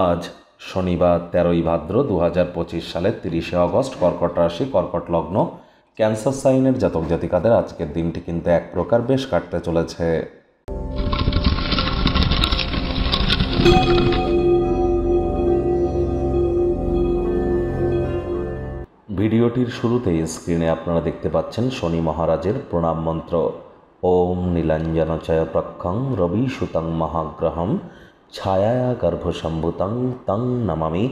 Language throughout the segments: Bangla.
আজ শনিবার 13ই ভাদ্র 2025 সালের 30শে অগস্ট। কর্কট রাশি, কর্কট লগ্ন, ক্যান্সার সাইনের জাতক জাতিকাদের আজকের দিনটি কিন্তু এক প্রকার বেশ কাটতে চলেছে। ভিডিওটির শুরুতেই স্ক্রিনে আপনারা দেখতে পাচ্ছেন শনি মহারাজের প্রণাম মন্ত্র। ওম নীলাঞ্জনচয় প্রক্ষং রবি সুতং মহাগ্রহম ছায়া গর্ভসম্ভূতং তং নমামি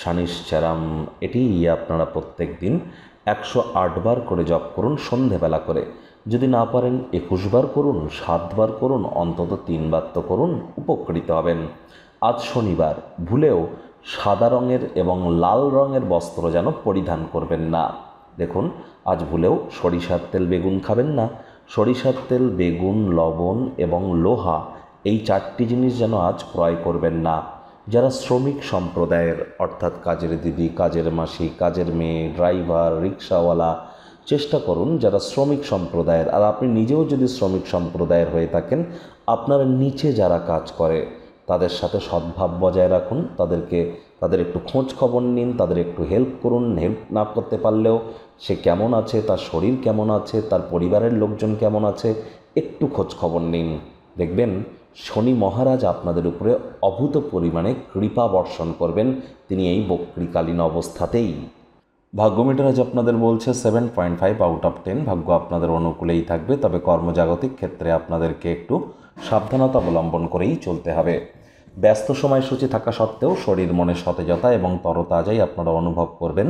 শনিশ্চরম। এটি আপনারা প্রত্যেক দিন 108 বার করে জপ করুন সন্ধেবেলা করে। যদি না পারেন 21 বার করুন, 7 বার করুন, অন্তত 3 বার তো করুন, উপকৃত হবেন। আজ শনিবার, ভুলেও সাদা রঙের এবং লাল রঙের বস্ত্র যেন পরিধান করবেন না। দেখুন, আজ ভুলেও সরিষার তেল বেগুন খাবেন না। সরিষার তেল, বেগুন, লবণ এবং লোহা, এই 4টি জিনিস যেন আজ ক্রয় করবেন না। যারা শ্রমিক সম্প্রদায়ের, অর্থাৎ কাজের দিদি, কাজের মাসি, কাজের মেয়ে, ড্রাইভার, রিক্সাওয়ালা, চেষ্টা করুন যারা শ্রমিক সম্প্রদায়ের, আর আপনি নিজেও যদি শ্রমিক সম্প্রদায়ের হয়ে থাকেন, আপনার নিচে যারা কাজ করে তাদের সাথে সদ্ভাব বজায় রাখুন। তাদের একটু খোঁজ খবর নিন, তাদের একটু হেল্প করুন। হেল্প না করতে পারলেও সে কেমন আছে, তার শরীর কেমন আছে, তার পরিবারের লোকজন কেমন আছে, একটু খোঁজ খবর নিন। দেখবেন শনি মহারাজ আপনাদের উপরে অভূত পরিমাণে কৃপা বর্ষণ করবেন তিনি এই বক্রীকালীন অবস্থাতেই। ভাগ্য মিটার আজ আপনাদের বলছে 7.5 আউট অফ 10। ভাগ্য আপনাদের অনুকূলেই থাকবে, তবে কর্মজাগতিক ক্ষেত্রে আপনাদেরকে একটু সাবধানতা অবলম্বন করেই চলতে হবে। ব্যস্ত সময়সূচি থাকা সত্ত্বেও শরীর মনে সতেজতা এবং তরতাজাই আপনারা অনুভব করবেন।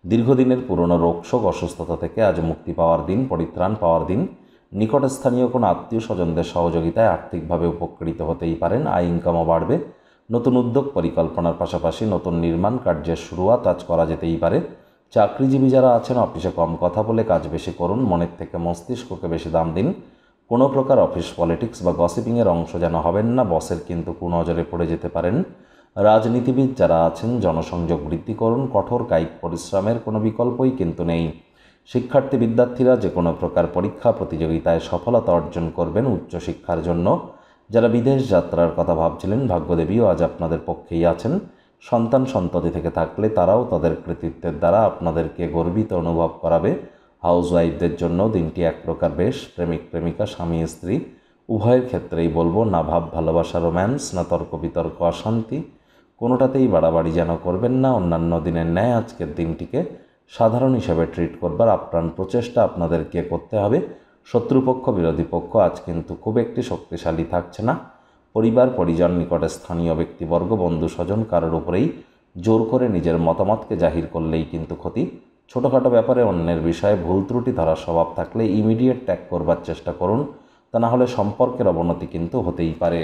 দীর্ঘদিনের পুরনো রোগশোক, অসুস্থতা থেকে আজ মুক্তি পাওয়ার দিন, পরিত্রাণ পাওয়ার দিন। নিকটস্থানীয় কোনো আত্মীয় স্বজনদের সহযোগিতায় আর্থিকভাবে উপকৃত হতেই পারেন। আয় ইনকামও বাড়বে। নতুন উদ্যোগ পরিকল্পনার পাশাপাশি নতুন নির্মাণ কার্যের শুরুয়াত আজ করা যেতেই পারে। চাকরিজীবী যারা আছেন, অফিসে কম কথা বলে কাজ বেশি করুন। মনের থেকে মস্তিষ্ককে বেশি দাম দিন। কোনো প্রকার অফিস পলিটিক্স বা গসিপিংয়ের অংশ যেন হবেন না, বসের কিন্তু কুনজরে পড়ে যেতে পারেন। রাজনীতিবিদ যারা আছেন, জনসংযোগ বৃদ্ধি করুন। কঠোর কায়িক পরিশ্রমের কোনো বিকল্পই কিন্তু নেই। শিক্ষার্থী বিদ্যার্থীরা যে কোনো প্রকার পরীক্ষা প্রতিযোগিতায় সফলতা অর্জন করবেন উচ্চশিক্ষার জন্য। যারা বিদেশ যাত্রার কথা ভাবছিলেন, ভাগ্যদেবীও আজ আপনাদের পক্ষেই আছেন। সন্তান সন্ততি থেকে থাকলে তারাও তাদের কৃতিত্বের দ্বারা আপনাদেরকে গর্বিত অনুভব করাবে। হাউসওয়াইফদের জন্য দিনটি এক প্রকার বেশ। প্রেমিক প্রেমিকা, স্বামী স্ত্রী উভয়ের ক্ষেত্রেই বলবো, না ভাব ভালোবাসা রোম্যান্স, না তর্ক বিতর্ক অশান্তি, কোনোটাতেই বাড়াবাড়ি যেন করবেন না। অন্যান্য দিনের ন্যায় আজকের দিনটিকে সাধারণ হিসাবে ট্রিট করবার আপ্রাণ প্রচেষ্টা আপনাদেরকে করতে হবে। শত্রুপক্ষ, বিরোধী পক্ষ আজ কিন্তু খুব একটি শক্তিশালী থাকছে না। পরিবার পরিজন, নিকটে স্থানীয় ব্যক্তিবর্গ, বন্ধু স্বজন কারোর উপরেই জোর করে নিজের মতামতকে জাহির করলেই কিন্তু ক্ষতি। ছোটোখাটো ব্যাপারে অন্যের বিষয়ে ভুল ত্রুটি ধরার স্বভাব থাকলে ইমিডিয়েট ত্যাগ করবার চেষ্টা করুন, তা না হলে সম্পর্কের অবনতি কিন্তু হতেই পারে।